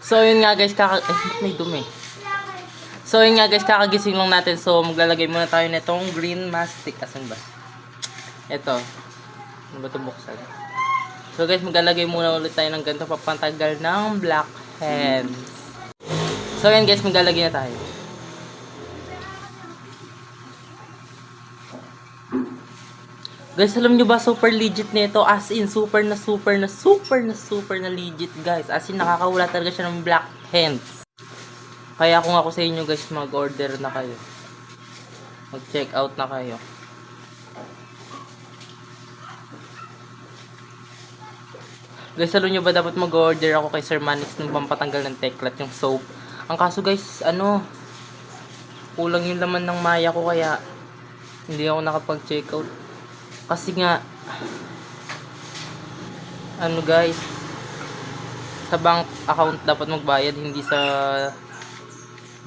So yun nga guys, may dumi. So yun nga guys, kakagising lang natin. So maglalagay muna tayo nitong green mastic. Asan ba? Ito. Ano ba ito buksan? So guys, maglalagay muna ulit tayo ng ganito papantagal ng black hands. So yan guys, maglalagay na tayo. Guys, alam nyo ba, super legit nito. As in, super na legit guys. As in, nakakawala talaga siya ng black hands. Kaya kung ako sa inyo guys, mag-order na kayo. Mag-check out na kayo. Guys, alam nyo ba, dapat mag-order ako kay Sir Manix ng pampatanggal ng teklat, yung soap. Ang kaso guys, kulang yung laman ng maya ko, kaya hindi ako nakapag-check out. Kasi nga, guys, sa bank account dapat magbayad, hindi sa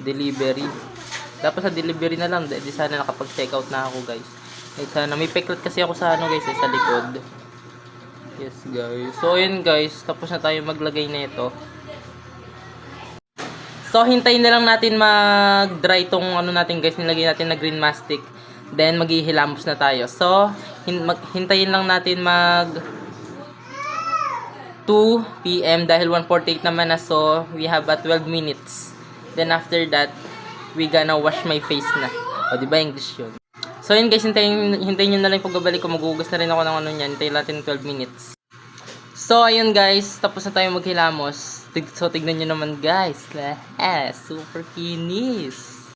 delivery. Dapat sa delivery na lang, di sana nakapag-check out na ako guys. Sana, may peklat kasi ako sa guys, sa likod. Yes guys. So yun guys, tapos na tayo maglagay na ito. So hintayin na lang natin mag-dry tong natin guys, nilagay natin na green mastic. Then maghihilamos na tayo. So hintayin lang natin mag 2 PM dahil 1:48 naman na, so we have 12 minutes. Then after that, we gonna wash my face na. O di ba English yun? So yun guys, hintayin nyo na lang pagbabalik ko, maghugas na rin ako ng niyan. Hintayin natin 12 minutes. So ayun guys, tapos na tayo maghilamos. So tignan nyo naman guys. Super kinis.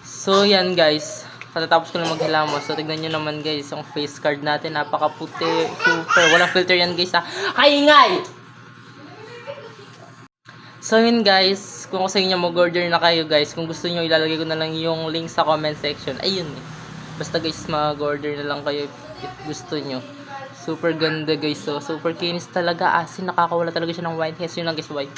So yan guys, katatapos ko na maghilamos. So tignan nyo naman guys, yung face card natin, napakaputi. Super, walang filter yan guys ha. Ingay! So yun guys, kung sa inyo mag-order na kayo guys, kung gusto nyo ilalagay ko na lang yung link sa comment section. Ayun eh. Basta guys, mag-order na lang kayo if gusto nyo. Super ganda guys, so super kinis talaga, asin, nakakawala talaga siya ng white hairs. Yun lang guys, bye.